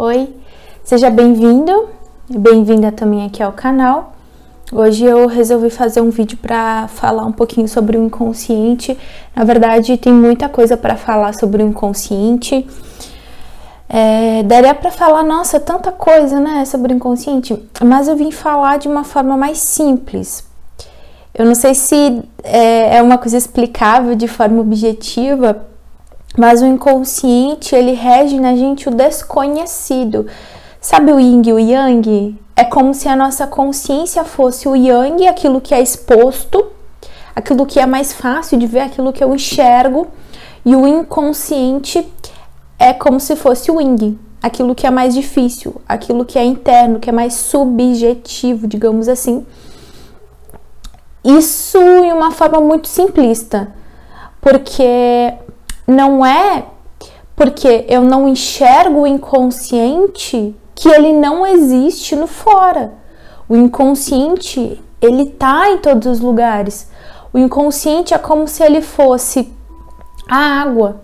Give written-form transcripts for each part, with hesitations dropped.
Oi, seja bem-vindo e bem-vinda também aqui ao canal. Hoje eu resolvi fazer um vídeo para falar um pouquinho sobre o inconsciente. Na verdade, tem muita coisa para falar sobre o inconsciente. Daria para falar, nossa, tanta coisa, né, sobre o inconsciente, mas eu vim falar de uma forma mais simples. Eu não sei se é uma coisa explicável de forma objetiva, mas o inconsciente, ele rege na gente o desconhecido. Sabe o yin e o yang? É como se a nossa consciência fosse o yang, aquilo que é exposto, aquilo que é mais fácil de ver, aquilo que eu enxergo, e o inconsciente é como se fosse o yin, aquilo que é mais difícil, aquilo que é interno, que é mais subjetivo, digamos assim. Isso em uma forma muito simplista, porque não é porque eu não enxergo o inconsciente que ele não existe no fora. O inconsciente, ele tá em todos os lugares. O inconsciente é como se ele fosse a água.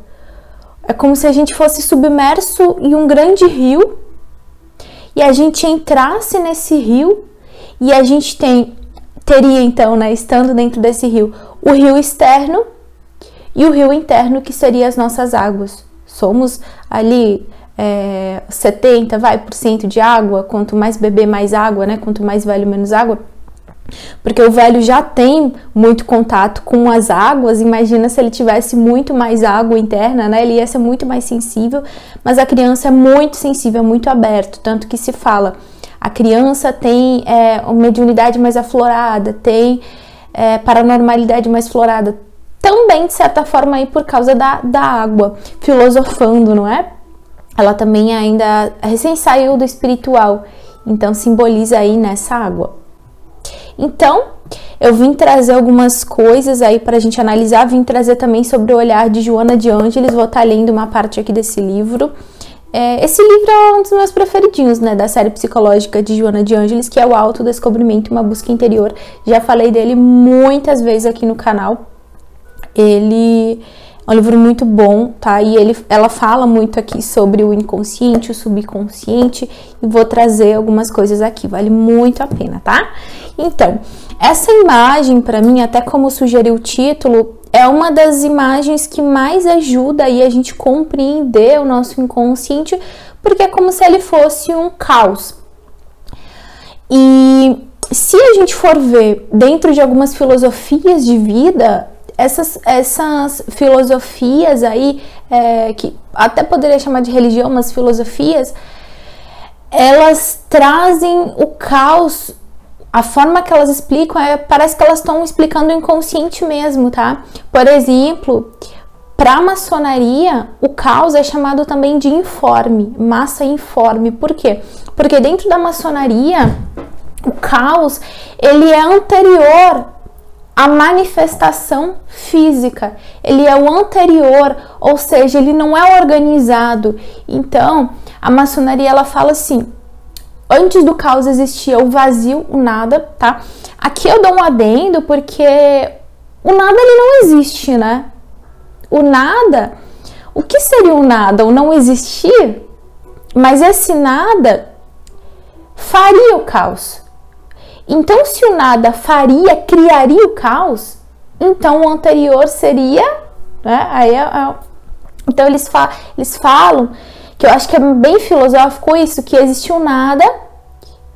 É como se a gente fosse submerso em um grande rio e a gente entrasse nesse rio e a gente teria então, né, estando dentro desse rio, o rio externo e o rio interno, que seriam as nossas águas. Somos ali 70% de água. Quanto mais beber, mais água, né? Quanto mais velho, menos água. Porque o velho já tem muito contato com as águas. Imagina se ele tivesse muito mais água interna, né? Ele ia ser muito mais sensível. Mas a criança é muito sensível, muito aberto. Tanto que se fala, a criança tem uma mediunidade mais aflorada, tem paranormalidade mais aflorada. Também, de certa forma, aí por causa da água, filosofando, não é? Ela também ainda recém saiu do espiritual, então simboliza aí nessa água. Então, eu vim trazer algumas coisas aí pra gente analisar, vim trazer também sobre o olhar de Joana de Ângeles, vou estar lendo uma parte aqui desse livro. Esse livro é um dos meus preferidinhos, né, da série psicológica de Joana de Ângeles, que é o Autodescobrimento, uma busca interior. Já falei dele muitas vezes aqui no canal. Ele é um livro muito bom, tá? E ela fala muito aqui sobre o inconsciente, o subconsciente, e vou trazer algumas coisas aqui, vale muito a pena, tá? Então, essa imagem, para mim, até como sugeriu o título, é uma das imagens que mais ajuda aí a gente compreender o nosso inconsciente, porque é como se ele fosse um caos. E se a gente for ver dentro de algumas filosofias de vida, essas filosofias aí, que até poderia chamar de religião, mas filosofias, elas trazem o caos, a forma que elas explicam, parece que elas estão explicando o inconsciente mesmo, tá? Por exemplo, para a maçonaria, o caos é chamado também de informe, massa informe. Por quê? Porque dentro da maçonaria, o caos, ele é anterior a manifestação física, ele é o anterior, ou seja, ele não é organizado. Então, a maçonaria, ela fala assim, antes do caos existia o vazio, o nada, tá? Aqui eu dou um adendo, porque o nada, ele não existe, né? O nada, o que seria o nada? O não existir? Mas esse nada faria o caos. Então, se o nada criaria o caos, então o anterior seria, né? Então eles falam, que eu acho que é bem filosófico isso, que existiu nada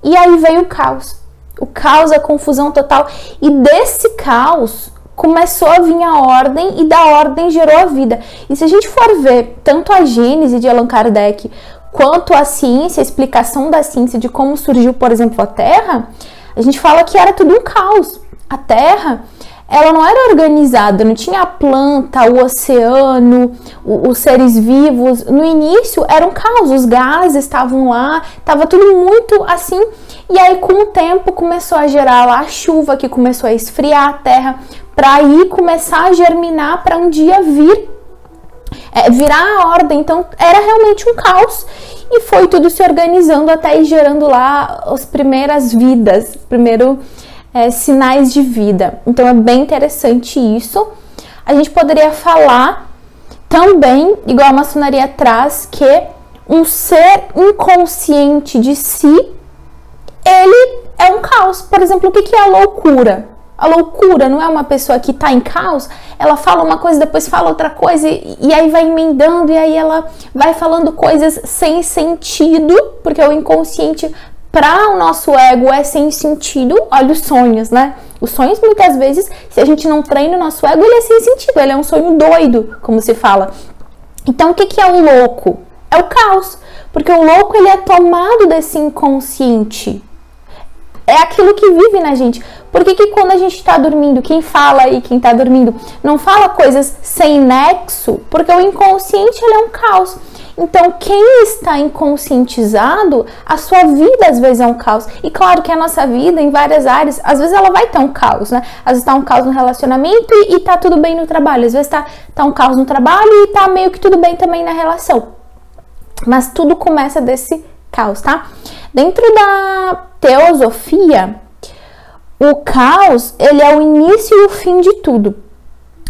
e aí veio o caos. O caos, a confusão total, e desse caos começou a vir a ordem, e da ordem gerou a vida. E se a gente for ver tanto a Gênese de Allan Kardec, quanto a ciência, a explicação da ciência de como surgiu, por exemplo, a Terra, a gente fala que era tudo um caos. A Terra, ela não era organizada, não tinha a planta, o oceano, os seres vivos. No início era um caos, os gases estavam lá, estava tudo muito assim. E aí com o tempo começou a gerar lá a chuva, que começou a esfriar a Terra, para aí começar a germinar para um dia virar a ordem. Então era realmente um caos. E foi tudo se organizando até ir gerando lá as primeiras vidas, sinais de vida. Então é bem interessante isso. A gente poderia falar também, igual a maçonaria traz, que um ser inconsciente de si, ele é um caos. Por exemplo, o que é a loucura? A loucura não é uma pessoa que está em caos, ela fala uma coisa, depois fala outra coisa, e aí vai emendando, e aí ela vai falando coisas sem sentido, porque o inconsciente, para o nosso ego, é sem sentido. Olha os sonhos, né? Os sonhos, muitas vezes, se a gente não treina o nosso ego, ele é sem sentido, ele é um sonho doido, como se fala. Então, o que é o louco? É o caos, porque o louco, ele é tomado desse inconsciente. É aquilo que vive na gente. Por que quando a gente está dormindo, quem fala aí, quem está dormindo, não fala coisas sem nexo? Porque o inconsciente, ele é um caos. Então, quem está inconscientizado, a sua vida às vezes é um caos. E claro que a nossa vida, em várias áreas, às vezes ela vai ter um caos, né? Às vezes tá um caos no relacionamento e tá tudo bem no trabalho. Às vezes tá um caos no trabalho e tá meio que tudo bem também na relação. Mas tudo começa desse caos, tá? Dentro da teosofia, o caos, ele é o início e o fim de tudo.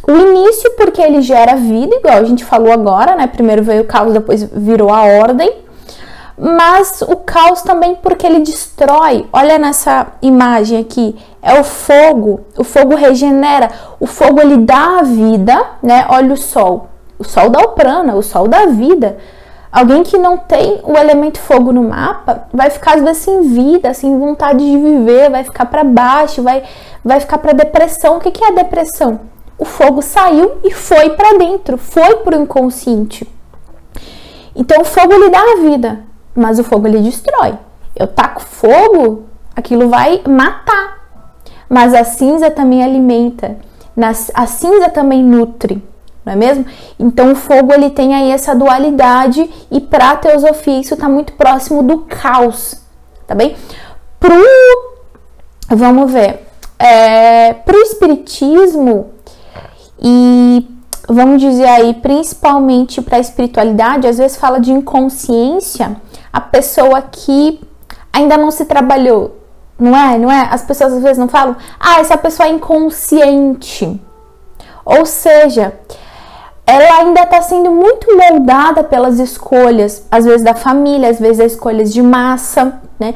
O início porque ele gera vida, igual a gente falou agora, né? Primeiro veio o caos, depois virou a ordem. Mas o caos também porque ele destrói. Olha nessa imagem aqui, é o fogo regenera, o fogo ele dá a vida, né? Olha o sol dá o prana, o sol dá a vida. Alguém que não tem o elemento fogo no mapa vai ficar às vezes sem vida, sem vontade de viver, vai ficar para baixo, vai ficar para depressão. O que é a depressão? O fogo saiu e foi para dentro, foi para o inconsciente. Então o fogo ele dá a vida, mas o fogo ele destrói. Eu taco fogo, aquilo vai matar. Mas a cinza também alimenta, a cinza também nutre. Não é mesmo? Então o fogo ele tem aí essa dualidade e para a teosofia isso está muito próximo do caos, tá bem? Vamos ver, pro espiritismo e vamos dizer aí principalmente para a espiritualidade, às vezes fala de inconsciência, a pessoa que ainda não se trabalhou, não é? As pessoas às vezes não falam, essa pessoa é inconsciente, ou seja, ela ainda está sendo muito moldada pelas escolhas, às vezes da família, às vezes as escolhas de massa, né?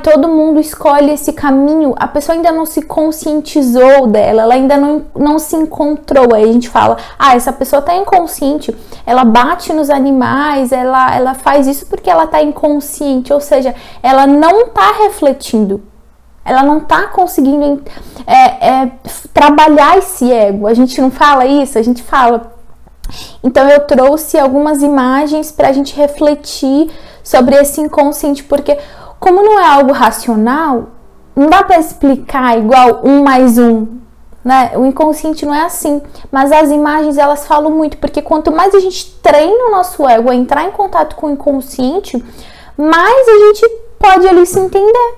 Todo mundo escolhe esse caminho, a pessoa ainda não se conscientizou dela, ela ainda não se encontrou. Aí a gente fala, essa pessoa está inconsciente, ela bate nos animais, ela faz isso porque ela está inconsciente, ou seja, ela não está refletindo. Ela não está conseguindo trabalhar esse ego. A gente não fala isso, a gente fala. Então eu trouxe algumas imagens para a gente refletir sobre esse inconsciente, porque como não é algo racional, não dá para explicar igual 1 mais 1, né? O inconsciente não é assim, mas as imagens elas falam muito, porque quanto mais a gente treina o nosso ego a entrar em contato com o inconsciente, mais a gente pode ali se entender,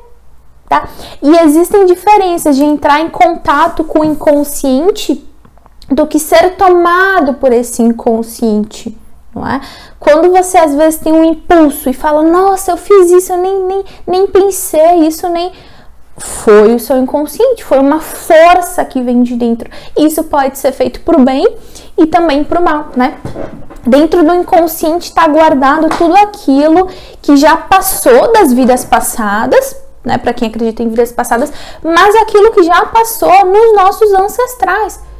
tá? E existem diferenças de entrar em contato com o inconsciente do que ser tomado por esse inconsciente, não é? Quando você às vezes tem um impulso e fala, nossa, eu fiz isso, eu nem pensei, isso nem... Foi o seu inconsciente, foi uma força que vem de dentro. Isso pode ser feito pro bem e também pro mal, né? Dentro do inconsciente está guardado tudo aquilo que já passou das vidas passadas, né? Para quem acredita em vidas passadas, mas aquilo que já passou nos nossos ancestrais.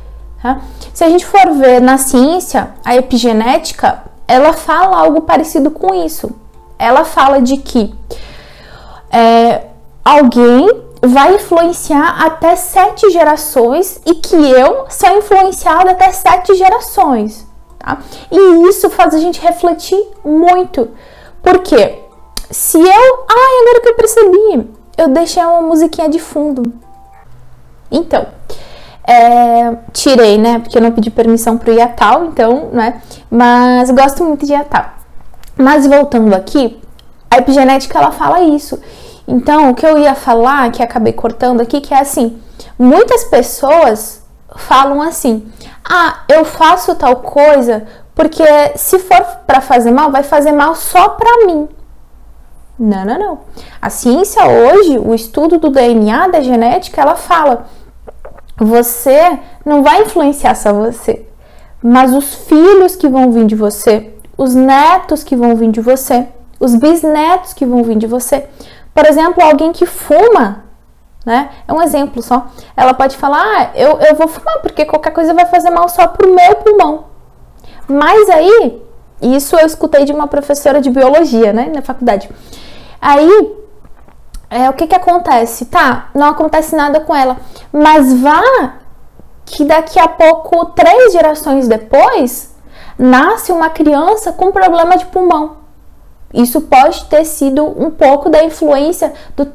Se a gente for ver na ciência, a epigenética, ela fala algo parecido com isso. Ela fala de que alguém vai influenciar até 7 gerações e que eu sou influenciada até 7 gerações. Tá? E isso faz a gente refletir muito. Porque se agora que eu percebi, eu deixei uma musiquinha de fundo. Então... tirei, né? Porque eu não pedi permissão pro Yatal, então, né? Mas gosto muito de Yatal. Mas voltando aqui, a epigenética ela fala isso. Então, o que eu ia falar, que acabei cortando aqui, que é assim: muitas pessoas falam assim, eu faço tal coisa porque se for para fazer mal, vai fazer mal só pra mim. Não. A ciência hoje, o estudo do DNA, da genética, ela fala: você não vai influenciar só você, mas os filhos que vão vir de você, os netos que vão vir de você, os bisnetos que vão vir de você. Por exemplo, alguém que fuma, né? É um exemplo só. Ela pode falar, eu vou fumar porque qualquer coisa vai fazer mal só pro meu pulmão. Mas aí, isso eu escutei de uma professora de biologia, né, na faculdade. Aí, o que acontece? Tá, não acontece nada com ela, mas vá que daqui a pouco, 3 gerações depois, nasce uma criança com problema de pulmão. Isso pode ter sido um pouco da influência do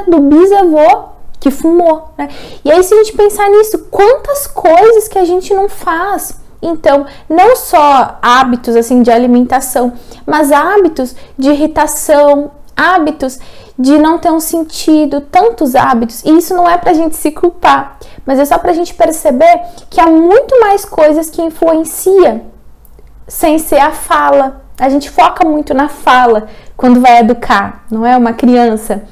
do bisavô que fumou, né? E aí, se a gente pensar nisso, quantas coisas que a gente não faz. Então, não só hábitos assim de alimentação, mas hábitos de irritação, hábitos de não ter um sentido, tantos hábitos. E isso não é pra gente se culpar, mas é só pra gente perceber que há muito mais coisas que influenciam sem ser a fala. A gente foca muito na fala quando vai educar, não é? Uma criança.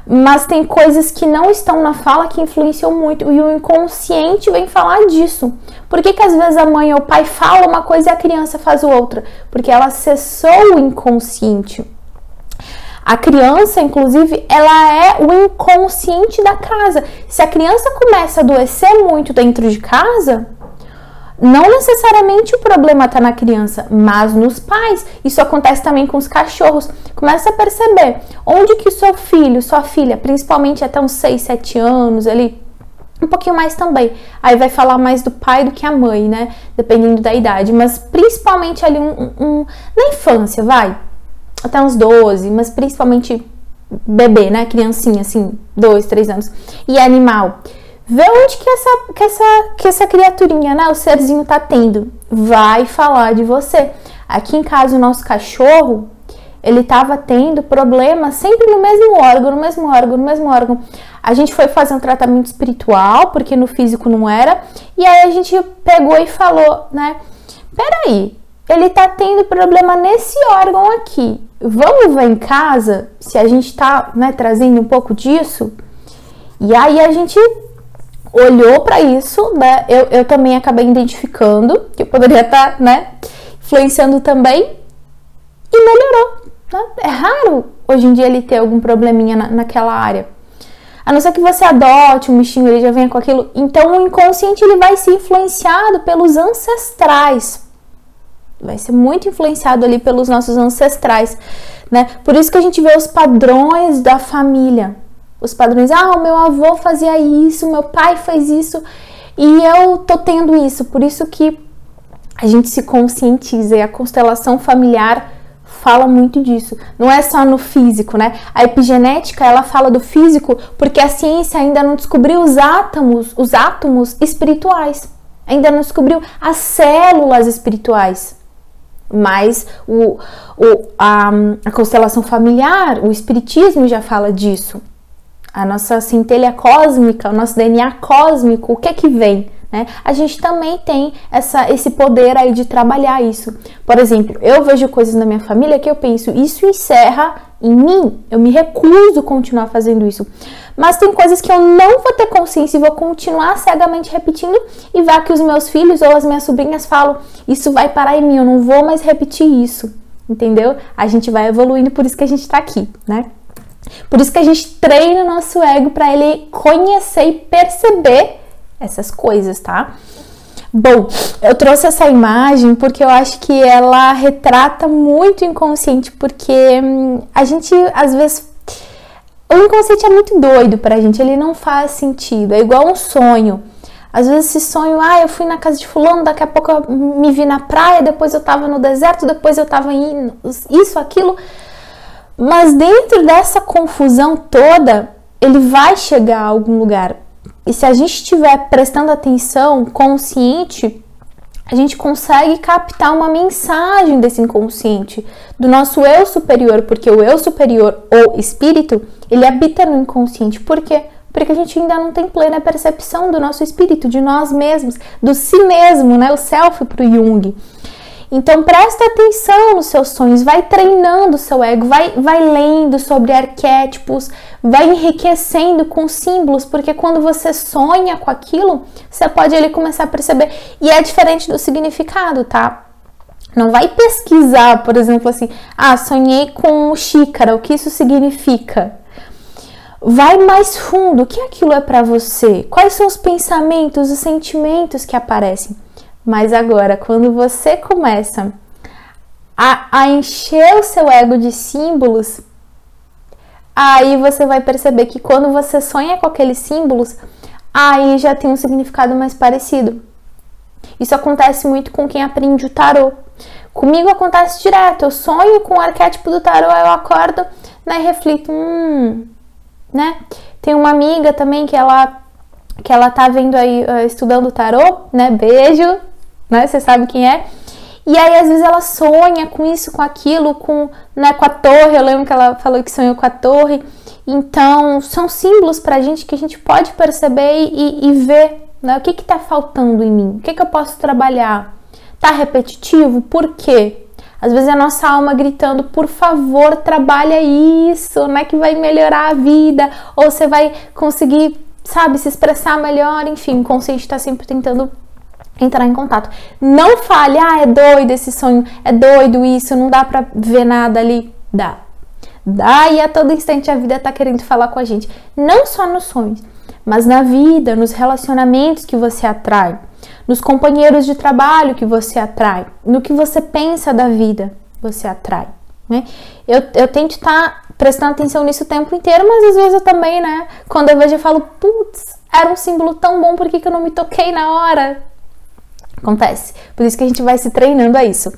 Mas tem coisas que não estão na fala que influenciam muito e o inconsciente vem falar disso. Por que às vezes a mãe ou o pai fala uma coisa e a criança faz outra? Porque ela acessou o inconsciente. A criança, inclusive, ela é o inconsciente da casa. Se a criança começa a adoecer muito dentro de casa, não necessariamente o problema está na criança, mas nos pais. Isso acontece também com os cachorros. Começa a perceber onde que seu filho, sua filha, principalmente até uns 6, 7 anos, ali, um pouquinho mais também. Aí vai falar mais do pai do que a mãe, né? Dependendo da idade. Mas principalmente ali na infância, vai. Até uns 12, mas principalmente bebê, né? Criancinha, assim, 2, 3 anos. E animal. Vê onde que essa criaturinha, né, o serzinho tá tendo. Vai falar de você. Aqui em casa, o nosso cachorro, ele tava tendo problema sempre no mesmo órgão. A gente foi fazer um tratamento espiritual, porque no físico não era. E aí a gente pegou e falou, né, peraí, ele tá tendo problema nesse órgão aqui. Vamos ver em casa se a gente tá, né, trazendo um pouco disso? E aí a gente olhou para isso, né? Eu também acabei identificando que eu poderia estar, né, influenciando também e melhorou, né? É raro hoje em dia ele ter algum probleminha naquela área. A não ser que você adote um bichinho, ele já venha com aquilo. Então o inconsciente ele vai ser influenciado pelos ancestrais. Vai ser muito influenciado ali pelos nossos ancestrais, né? Por isso que a gente vê os padrões da família. Os padrões, o meu avô fazia isso, meu pai faz isso e eu tô tendo isso. Por isso que a gente se conscientiza e a constelação familiar fala muito disso. Não é só no físico, né? A epigenética, ela fala do físico porque a ciência ainda não descobriu os átomos espirituais. Ainda não descobriu as células espirituais. Mas a constelação familiar, o espiritismo já fala disso. A nossa centelha cósmica, o nosso DNA cósmico, o que é que vem? Né? A gente também tem esse poder aí de trabalhar isso. Por exemplo, eu vejo coisas na minha família que eu penso, isso encerra em mim, eu me recuso a continuar fazendo isso. Mas tem coisas que eu não vou ter consciência e vou continuar cegamente repetindo e vai que os meus filhos ou as minhas sobrinhas falam, isso vai parar em mim, eu não vou mais repetir isso, entendeu? A gente vai evoluindo, por isso que a gente tá aqui, né? Por isso que a gente treina o nosso ego para ele conhecer e perceber essas coisas, tá? Bom, eu trouxe essa imagem porque eu acho que ela retrata muito o inconsciente, porque a gente, às vezes, o inconsciente é muito doido pra gente, ele não faz sentido, é igual um sonho. Às vezes esse sonho, eu fui na casa de fulano, daqui a pouco eu me vi na praia, depois eu tava no deserto, depois eu tava em isso, aquilo. Mas dentro dessa confusão toda, ele vai chegar a algum lugar. E se a gente estiver prestando atenção, consciente, a gente consegue captar uma mensagem desse inconsciente, do nosso eu superior, porque o eu superior, ou espírito, ele habita no inconsciente. Por quê? Porque a gente ainda não tem plena percepção do nosso espírito, de nós mesmos, do si mesmo, né? O self para o Jung. Então presta atenção nos seus sonhos, vai treinando o seu ego, vai lendo sobre arquétipos, vai enriquecendo com símbolos, porque quando você sonha com aquilo, você pode ali começar a perceber. E é diferente do significado, tá? Não vai pesquisar, por exemplo, assim, sonhei com xícara, o que isso significa? Vai mais fundo, o que aquilo é para você? Quais são os pensamentos, os sentimentos que aparecem? Mas agora, quando você começa a encher o seu ego de símbolos, aí você vai perceber que quando você sonha com aqueles símbolos, aí já tem um significado mais parecido. Isso acontece muito com quem aprende o tarô. Comigo acontece direto, eu sonho com o arquétipo do tarô, eu acordo, né, e reflito, né? Tem uma amiga também que ela tá vendo aí, estudando o tarô, né, beijo, né, você sabe quem é. E aí, às vezes, ela sonha com isso, com aquilo, né, com a torre. Eu lembro que ela falou que sonhou com a torre. Então, são símbolos pra gente que a gente pode perceber e ver, né, o que tá faltando em mim, o que eu posso trabalhar. Tá repetitivo? Por quê? Às vezes é a nossa alma gritando, por favor, trabalha isso, não é que vai melhorar a vida, ou você vai conseguir, sabe, se expressar melhor, enfim, o consciente tá sempre tentando entrar em contato. Não fale, é doido esse sonho, é doido isso, não dá pra ver nada ali. Dá e a todo instante a vida tá querendo falar com a gente. Não só nos sonhos, mas na vida, nos relacionamentos que você atrai, nos companheiros de trabalho que você atrai, no que você pensa da vida, você atrai, né? Eu tento estar prestando atenção nisso o tempo inteiro, mas às vezes eu também, né? Quando eu vejo, eu falo, putz, era um símbolo tão bom, por que eu não me toquei na hora? Acontece. Por isso que a gente vai se treinando a isso.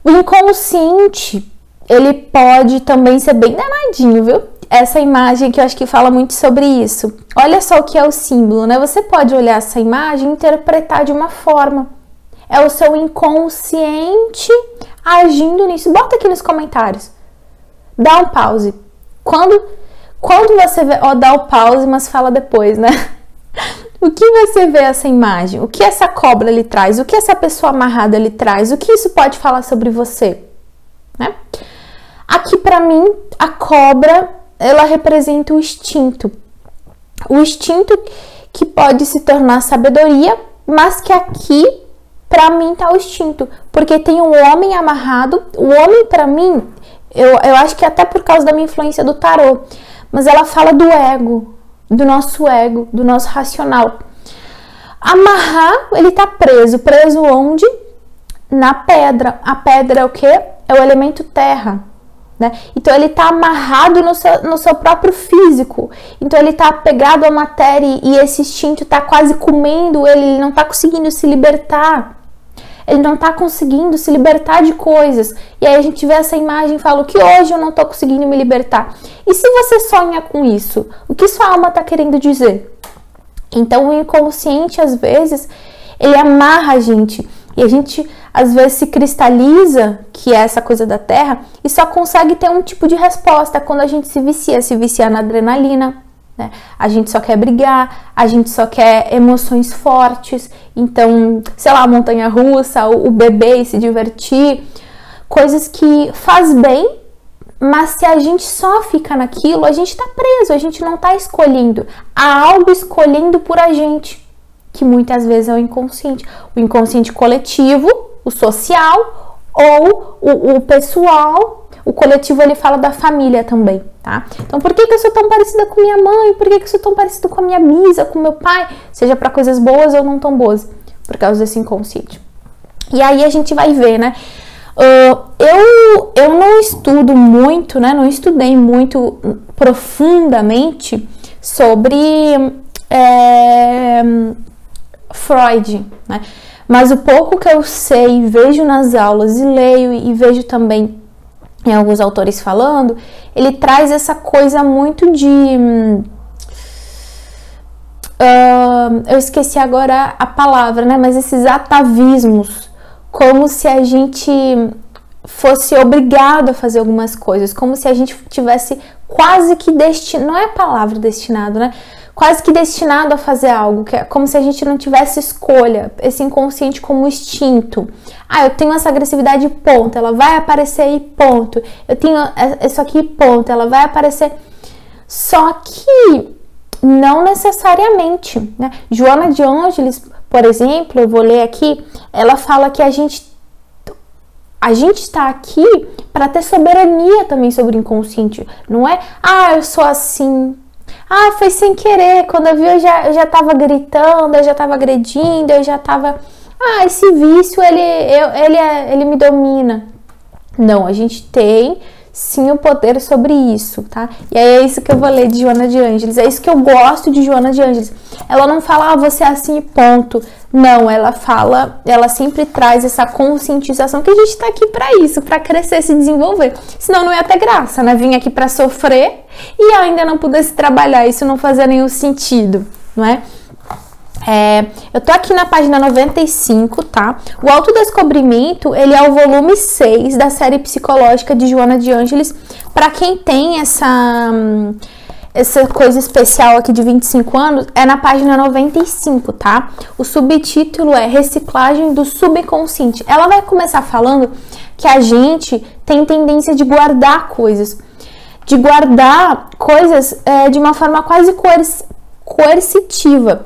O inconsciente, ele pode também ser bem danadinho, viu? Essa imagem que eu acho que fala muito sobre isso. Olha só o que é o símbolo, né? Você pode olhar essa imagem e interpretar de uma forma. É o seu inconsciente agindo nisso. Bota aqui nos comentários. Dá um pause. Quando você vê... dá o pause, mas fala depois, né? O que você vê essa imagem? O que essa cobra lhe traz? O que essa pessoa amarrada lhe traz? O que isso pode falar sobre você? Né? Aqui, pra mim, a cobra, ela representa o instinto. O instinto que pode se tornar sabedoria, mas que aqui, pra mim, tá o instinto. Porque tem um homem amarrado. O homem, pra mim, eu acho que até por causa da minha influência do tarô, mas ela fala do ego, do nosso racional. Amarrar, ele tá preso. Preso onde? Na pedra. A pedra é o quê? É o elemento terra. Né? Então ele está amarrado no seu próprio físico, então ele está apegado à matéria e esse instinto está quase comendo ele não está conseguindo se libertar, ele não está conseguindo se libertar de coisas, e aí a gente vê essa imagem e fala que hoje eu não estou conseguindo me libertar. E se você sonha com isso, o que sua alma está querendo dizer? Então o inconsciente às vezes ele amarra a gente, e a gente às vezes se cristaliza, que é essa coisa da terra, e só consegue ter um tipo de resposta quando a gente se vicia na adrenalina, né? A gente só quer brigar, a gente só quer emoções fortes, então, sei lá, a montanha-russa, o beber e se divertir, coisas que faz bem, mas se a gente só fica naquilo, a gente tá preso, a gente não tá escolhendo, há algo escolhendo por a gente, que muitas vezes é o inconsciente coletivo, o social ou o pessoal. O coletivo ele fala da família também, tá? Então por que eu sou tão parecida com minha mãe? Por que eu sou tão parecida com a minha bisa, com meu pai? Seja para coisas boas ou não tão boas, por causa desse inconsciente. E aí a gente vai ver, né? Eu não estudo muito, né? Não estudei muito profundamente sobre Freud, né? Mas o pouco que eu sei, vejo nas aulas e leio e vejo também em alguns autores falando, ele traz essa coisa muito de... eu esqueci agora a palavra, né? Mas esses atavismos, como se a gente fosse obrigado a fazer algumas coisas, como se a gente tivesse quase que destinado, não é a palavra destinado, né? Quase que destinado a fazer algo, que é como se a gente não tivesse escolha, esse inconsciente como instinto. Eu tenho essa agressividade, ponto, ela vai aparecer aí, ponto. Eu tenho isso aqui, ponto, ela vai aparecer. Só que não necessariamente, né? Joana de Ângeles, por exemplo, eu vou ler aqui, ela fala que a gente, a gente está aqui para ter soberania também sobre o inconsciente. Não é, eu sou assim. Foi sem querer. Quando eu vi, eu já tava gritando, eu já tava agredindo, eu já tava... esse vício, ele me domina. Não, a gente tem sim o poder sobre isso, tá? E aí é isso que eu vou ler de Joana de Ângeles. É isso que eu gosto de Joana de Ângeles. Ela não fala, você é assim, ponto. Não, ela sempre traz essa conscientização que a gente tá aqui pra isso, pra crescer, se desenvolver. Senão não ia ter graça, né? Vim aqui pra sofrer e ainda não pudesse trabalhar. Isso não fazia nenhum sentido, não é? Eu tô aqui na página 95, tá? O Autodescobrimento, ele é o volume 6 da série psicológica de Joana de Ângeles. Para quem tem essa coisa especial aqui de 25 anos, é na página 95, tá? O subtítulo é Reciclagem do Subconsciente. Ela vai começar falando que a gente tem tendência de guardar coisas. De guardar coisas de uma forma quase coercitiva.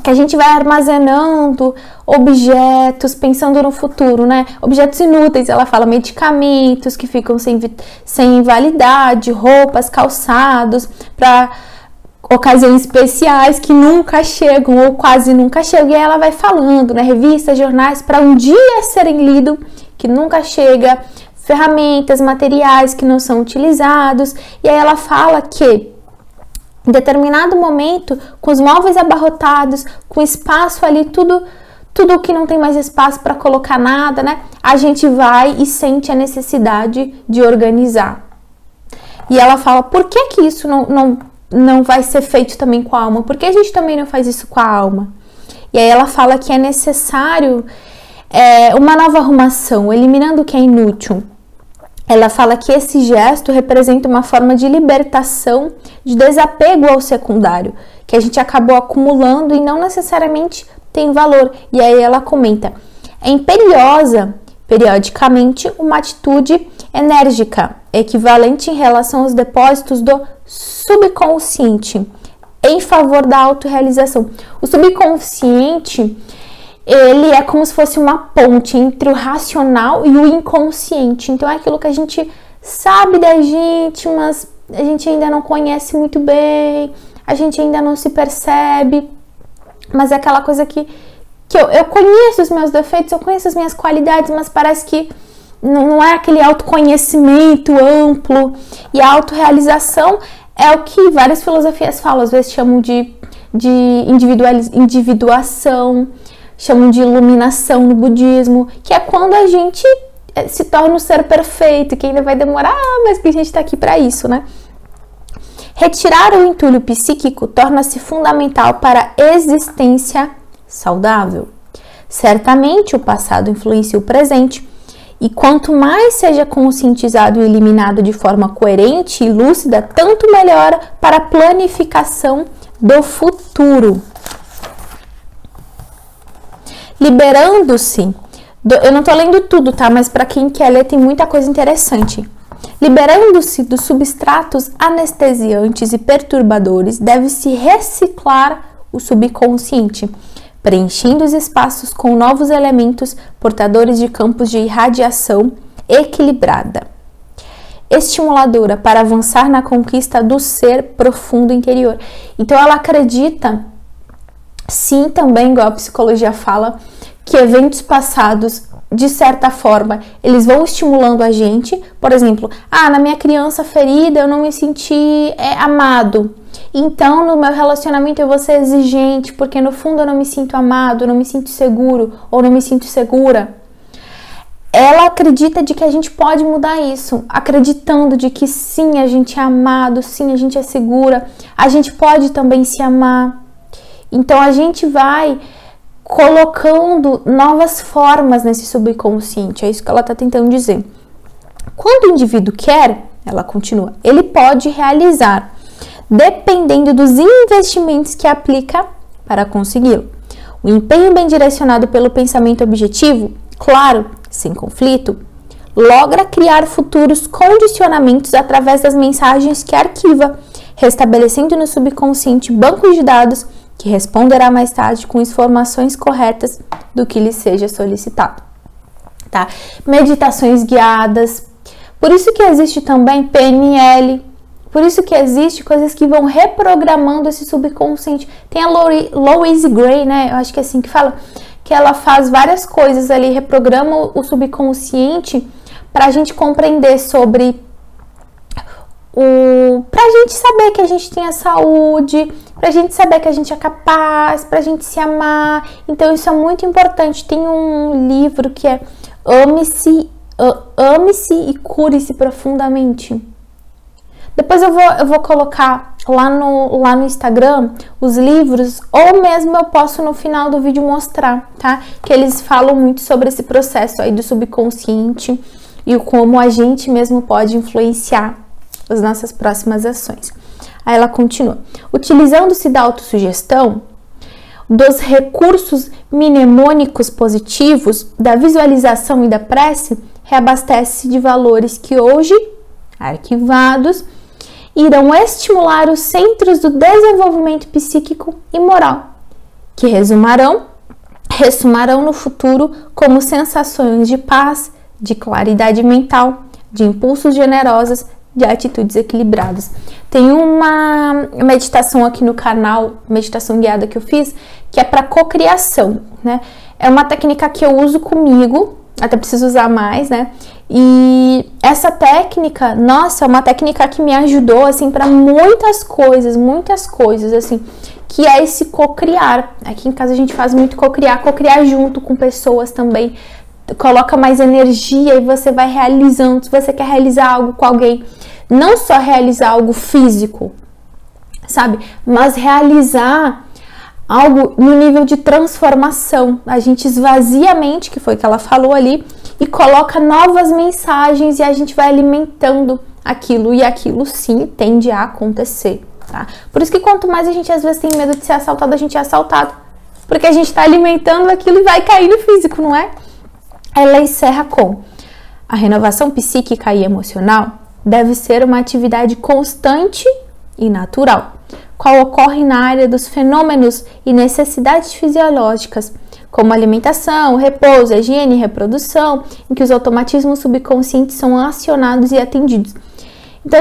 Que a gente vai armazenando objetos, pensando no futuro, né? Objetos inúteis, ela fala medicamentos que ficam sem validade, roupas, calçados, para ocasiões especiais que nunca chegam ou quase nunca chegam. E aí ela vai falando, né? Revistas, jornais, para um dia serem lidos, que nunca chega, ferramentas, materiais que não são utilizados. E aí ela fala que em determinado momento, com os móveis abarrotados, com espaço ali, tudo que não tem mais espaço para colocar nada, né? A gente vai e sente a necessidade de organizar. E ela fala, por que isso não vai ser feito também com a alma? Por que a gente também não faz isso com a alma? E aí ela fala que é necessário uma nova arrumação, eliminando o que é inútil. Ela fala que esse gesto representa uma forma de libertação, de desapego ao secundário, que a gente acabou acumulando e não necessariamente tem valor. E aí ela comenta, é imperiosa, periodicamente, uma atitude enérgica, equivalente em relação aos depósitos do subconsciente, em favor da autorrealização. O subconsciente, ele é como se fosse uma ponte entre o racional e o inconsciente. Então é aquilo que a gente sabe da gente, mas a gente ainda não conhece muito bem, a gente ainda não se percebe, mas é aquela coisa que eu conheço os meus defeitos, eu conheço as minhas qualidades, mas parece que não é aquele autoconhecimento amplo. E a autorrealização é o que várias filosofias falam, às vezes chamam de individuação, chamam de iluminação no budismo, que é quando a gente se torna um ser perfeito, que ainda vai demorar, mas que a gente está aqui para isso, né? Retirar o entulho psíquico torna-se fundamental para a existência saudável. Certamente o passado influencia o presente, e quanto mais seja conscientizado e eliminado de forma coerente e lúcida, tanto melhor para a planificação do futuro. Liberando-se, eu não tô lendo tudo, tá? Mas para quem quer ler tem muita coisa interessante. Liberando-se dos substratos anestesiantes e perturbadores, deve-se reciclar o subconsciente, preenchendo os espaços com novos elementos portadores de campos de irradiação equilibrada, estimuladora para avançar na conquista do ser profundo interior. Então ela acredita, sim, também, igual a psicologia fala, que eventos passados, de certa forma, eles vão estimulando a gente. Por exemplo, na minha criança ferida eu não me senti amado. Então, no meu relacionamento eu vou ser exigente, porque no fundo eu não me sinto amado, eu não me sinto seguro, ou não me sinto segura. Ela acredita de que a gente pode mudar isso, acreditando de que sim, a gente é amado, sim, a gente é segura, a gente pode também se amar. Então, a gente vai colocando novas formas nesse subconsciente, é isso que ela está tentando dizer. Quando o indivíduo quer, ela continua, ele pode realizar, dependendo dos investimentos que aplica para consegui-lo. O empenho bem direcionado pelo pensamento objetivo, claro, sem conflito, logra criar futuros condicionamentos através das mensagens que arquiva, restabelecendo no subconsciente bancos de dados que responderá mais tarde com informações corretas do que lhe seja solicitado. tá? Meditações guiadas. Por isso que existe também PNL. Por isso que existe coisas que vão reprogramando esse subconsciente. Tem a Louise Gray, né? Eu acho que é assim que fala, que ela faz várias coisas ali, reprograma o subconsciente para a gente compreender sobre pra gente saber que a gente tem a saúde, pra gente saber que a gente é capaz, pra gente se amar. Então isso é muito importante. Tem um livro que é Ame-se e Cure-se Profundamente. Depois eu vou colocar lá no Instagram os livros, ou mesmo eu posso no final do vídeo mostrar, tá? Que eles falam muito sobre esse processo aí do subconsciente e como a gente mesmo pode influenciar as nossas próximas ações. Aí ela continua. Utilizando-se da autossugestão, dos recursos mnemônicos positivos, da visualização e da prece, reabastece-se de valores que hoje, arquivados, irão estimular os centros do desenvolvimento psíquico e moral, que ressumarão no futuro como sensações de paz, de claridade mental, de impulsos generosos, de atitudes equilibradas. Tem uma meditação aqui no canal, meditação guiada que eu fiz, que é para cocriação, né? É uma técnica que eu uso comigo, até preciso usar mais, né? E essa técnica, nossa, é uma técnica que me ajudou, assim, para muitas coisas, assim, que é esse cocriar. Aqui em casa a gente faz muito cocriar junto com pessoas também, coloca mais energia e você vai realizando. Se você quer realizar algo com alguém, não só realizar algo físico, sabe? Mas realizar algo no nível de transformação. A gente esvazia a mente, que foi o que ela falou ali, e coloca novas mensagens e a gente vai alimentando aquilo, e aquilo sim tende a acontecer, tá? Por isso que quanto mais a gente às vezes tem medo de ser assaltado, a gente é assaltado. Porque a gente tá alimentando aquilo e vai cair no físico, não é? Ela encerra com: a renovação psíquica e emocional deve ser uma atividade constante e natural, qual ocorre na área dos fenômenos e necessidades fisiológicas, como alimentação, repouso, higiene e reprodução, em que os automatismos subconscientes são acionados e atendidos. Então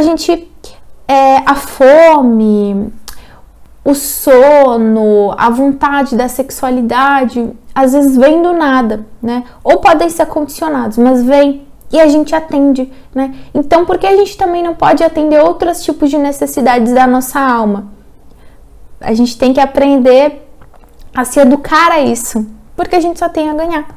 a fome, o sono, a vontade da sexualidade, às vezes vem do nada, né? Ou podem ser condicionados, mas vem e a gente atende, né? Então, por que a gente também não pode atender outros tipos de necessidades da nossa alma? A gente tem que aprender a se educar a isso, porque a gente só tem a ganhar.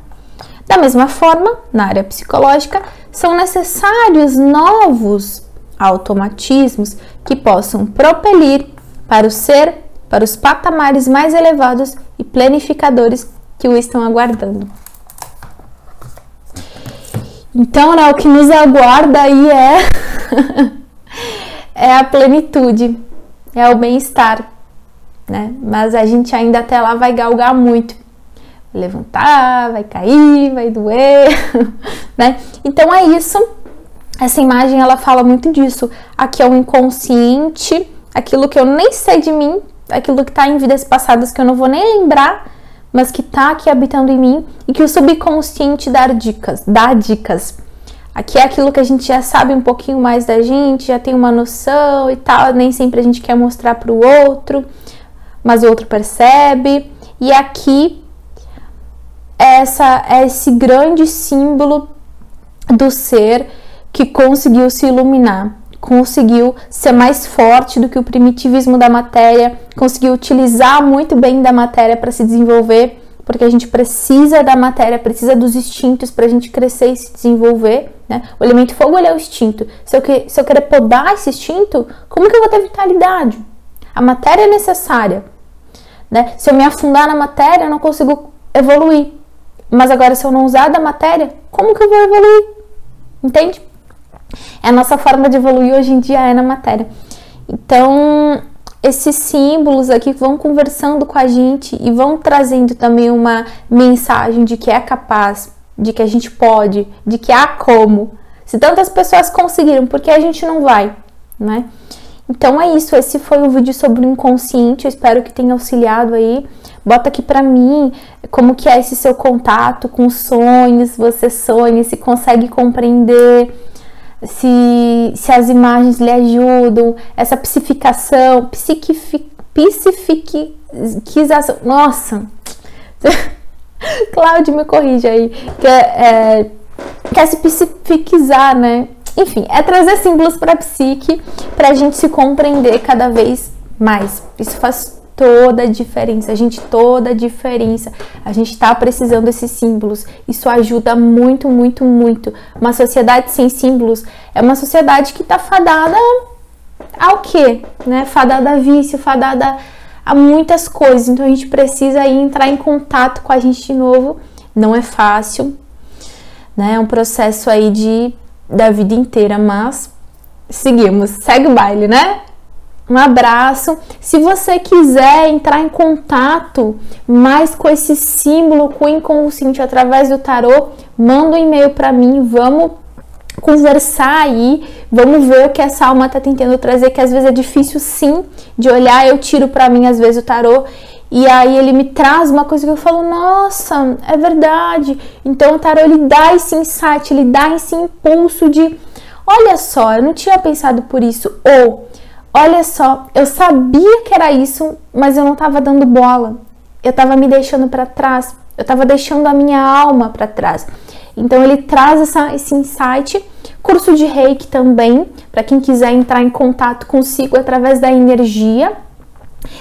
Da mesma forma, na área psicológica, são necessários novos automatismos que possam propelir para o ser, para os patamares mais elevados e planificadores que o estão aguardando. Então, né, o que nos aguarda aí é a plenitude, é o bem-estar, né? Mas a gente ainda até lá vai galgar muito. Vai levantar, vai cair, vai doer, né? Então é isso. Essa imagem, ela fala muito disso. Aqui é o inconsciente, aquilo que eu nem sei de mim, aquilo que tá em vidas passadas que eu não vou nem lembrar, mas que tá aqui habitando em mim, e que o subconsciente dá dicas. Aqui é aquilo que a gente já sabe um pouquinho mais da gente, já tem uma noção e tal, nem sempre a gente quer mostrar para o outro, mas o outro percebe. E aqui é esse grande símbolo do ser que conseguiu se iluminar, conseguiu ser mais forte do que o primitivismo da matéria, conseguiu utilizar muito bem da matéria para se desenvolver, porque a gente precisa da matéria, precisa dos instintos para a gente crescer e se desenvolver, né? O elemento fogo, ele é o instinto. Se eu querer podar esse instinto, como que eu vou ter vitalidade? A matéria é necessária, né? Se eu me afundar na matéria, eu não consigo evoluir. Mas agora, se eu não usar da matéria, como que eu vou evoluir? Entende? A nossa forma de evoluir hoje em dia é na matéria. Então, esses símbolos aqui vão conversando com a gente e vão trazendo também uma mensagem de que é capaz, de que a gente pode, de que há como. Se tantas pessoas conseguiram, por que a gente não vai, né? Então é isso, esse foi o vídeo sobre o inconsciente, eu espero que tenha auxiliado aí. bota aqui pra mim como que é esse seu contato com sonhos, você sonha, se consegue compreender, se as imagens lhe ajudam, essa psificação, psificação, nossa, Cláudio, me corrige aí, quer se psifiquizar, né? Enfim, é trazer símbolos para a psique, para a gente se compreender cada vez mais. Isso faz toda a diferença, toda a diferença. A gente tá precisando desses símbolos. Isso ajuda muito, muito, muito. Uma sociedade sem símbolos é uma sociedade que tá fadada ao quê? Né? Fadada a vício, fadada a muitas coisas. Então a gente precisa aí entrar em contato com a gente de novo. Não é fácil, né? É um processo aí da vida inteira, mas seguimos, segue o baile, né? Um abraço. Se você quiser entrar em contato mais com esse símbolo, com o inconsciente através do tarô, manda um e-mail para mim, vamos conversar aí, vamos ver o que essa alma tá tentando trazer, que às vezes é difícil sim de olhar. Eu tiro para mim às vezes o tarô e aí ele me traz uma coisa que eu falo, nossa, é verdade. Então o tarô, ele dá esse insight, ele dá esse impulso de, olha só, eu não tinha pensado por isso, ou olha só, eu sabia que era isso, mas eu não estava dando bola. Eu estava me deixando para trás. Eu estava deixando a minha alma para trás. Então ele traz esse insight. Curso de Reiki também, para quem quiser entrar em contato consigo através da energia.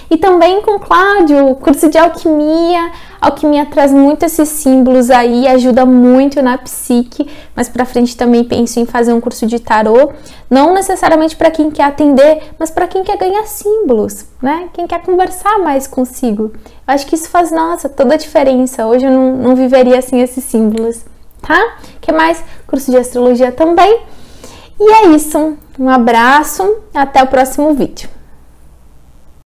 E também com Cláudio, curso de alquimia. Alquimia traz muito esses símbolos aí, ajuda muito na psique, mas pra frente também penso em fazer um curso de tarô, não necessariamente para quem quer atender, mas para quem quer ganhar símbolos, né? Quem quer conversar mais consigo. Eu acho que isso faz, nossa, toda a diferença. Hoje eu não viveria sem esses símbolos, tá? Que mais? Curso de astrologia também. E é isso. Um abraço, até o próximo vídeo.